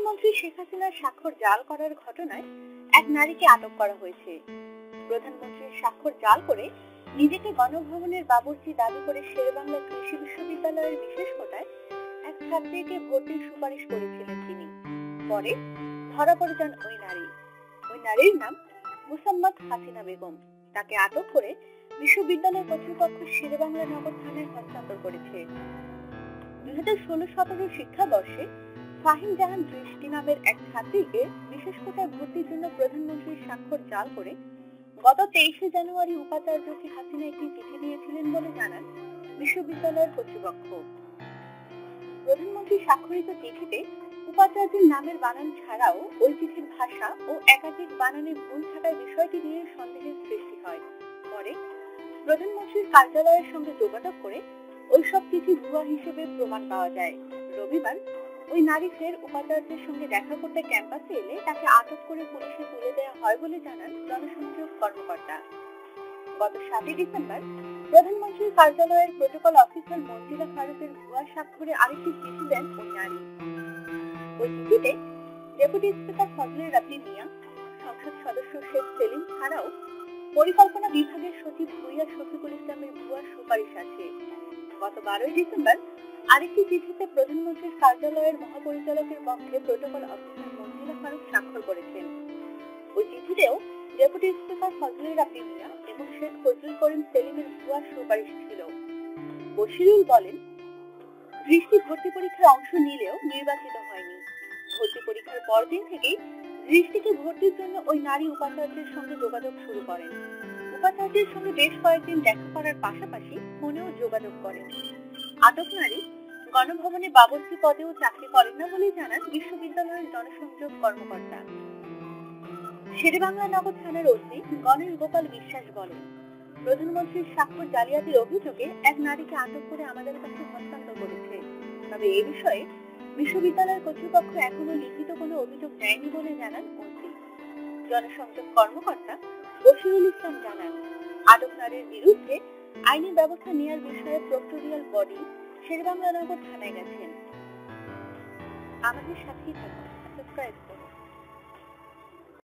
প্রধানমন্ত্রী শেখ হাসিনার স্বাক্ষর জাল করার ঘটনায় এক নারীকে আটক করা হয়েছে। প্রধানমন্ত্রীর স্বাক্ষর জাল করে নিজেকে গণভবনের বাবুর্চি দাবি করে শেরেবাংলা কৃষি বিশ্ববিদ্যালয়ের বিশেষ কোটায় এক ছাত্রীকে ভর্তির সুপারিশ করেছিলেন তিনি। পরে ধরা পড়ে যান ওই নারী। ওই নারীর নাম মুসাম্মদ হাসিনা বেগম। তাকে আটক করে বিশ্ববিদ্যালয় কর্তৃপক্ষ শেরেবাংলা নগর থানায় হস্তান্তর করেছে। 2016-17 শিক্ষাবর্ষে ফাহিম জাহান দৃষ্টি নামের এক ছাত্রীকে বিশেষ কোটায় ভর্তির জন্য প্রধানমন্ত্রীর স্বাক্ষর জাল করে গত 23শে জানুয়ারি উপাচার্যকে হাসিনা একটি চিঠি দিয়েছিলেন বলে জানান বিশ্ববিদ্যালয়ের কর্তৃপক্ষ। প্রধানমন্ত্রী স্বাক্ষরিত চিঠিতে উপাচার্যের নামের বানান ছাড়াও ওই চিঠির ভাষা ও একাধিক বানানে ভুল থাকার বিষয়টি নিয়ে সন্দেহের সৃষ্টি হয়। পরে প্রধানমন্ত্রীর কার্যালয়ের সঙ্গে যোগাযোগ করে ওইসব চিঠি ভুয়া হিসেবে প্রমাণ পাওয়া যায়। রবিবার ওই নারী ফের উপাচার্যের সঙ্গে দেখা করতে ক্যাম্পাসে এলে তাকে আটক করে পুলিশে তুলে দেওয়া হয় বলে জানান জনসংযোগ কর্মকর্তা। গত 7 ডিসেম্বর প্রধানমন্ত্রীর কার্যালয়ের প্রোটোকল অফিসার মঞ্জিলা ফারুকের ভুয়া স্বাক্ষরে আরেকটি চিঠি দেন ওই নারী। ওই চিঠিতে ডেপুটি স্পিকার ফজলে রাব্বি মিয়া, সংসদ সদস্য শেখ সেলিম ছাড়াও পরিকল্পনা বিভাগের সচিব ভুইয়া শফিকুল ইসলামের ভুয়া সুপারিশ আছে। গত 12 ডিসেম্বর আরেকটি চিঠিতে প্রধানমন্ত্রীর কার্যালয়ের মহাপরিচালকের পক্ষে প্রোটোকল অফিসার মঞ্জিলা ফারুক স্বাক্ষর করেছেন। ওই চিঠিতেও ডেপুটি স্পিকার ফজলে রাব্বি মিয়া এবং শেখ ফজলুল করিম সেলিমের ভুয়া সুপারিশ ছিল। বশিরুল বলেন, দৃষ্টি ভর্তি পরীক্ষায় অংশ নিলেও নির্বাচিত হয়নি। ভর্তি পরীক্ষার পরদিন থেকেই দৃষ্টিকে ভর্তির জন্য ওই নারী উপাচার্যের সঙ্গে যোগাযোগ শুরু করেন। উপাচার্যের সঙ্গে বেশ কয়েকদিন দেখা করার পাশাপাশি ফোনেও যোগাযোগ করেন। আটক নারী গণভবনে বাবুর্চি পদেও চাকরি করেন না বলে জানান বিশ্ববিদ্যালয়ের জনসংযোগ কর্মকর্তা। শেরেবাংলা নগর থানার ওসি গণেশ গোপাল বিশ্বাস বলেন, প্রধানমন্ত্রীর স্বাক্ষর জালিয়াতির অভিযোগে এক নারীকে আটক করে আমাদের কাছে হস্তান্তর করেছে। তবে এ বিষয়ে বিশ্ববিদ্যালয় কর্তৃপক্ষ এখনো লিখিত কোনো অভিযোগ নেয়নি বলে জানান ওসি। জনসংযোগ কর্মকর্তা বশিরুল ইসলাম জানান, আটক নারীর বিরুদ্ধে আইনি ব্যবস্থা নেওয়ার বিষয়ে প্রক্টোরিয়াল বডি শেরেবাংলা নগর থানায় গেছেন। আমাদের সাথেই থাকুন, সাবস্ক্রাইব করুন।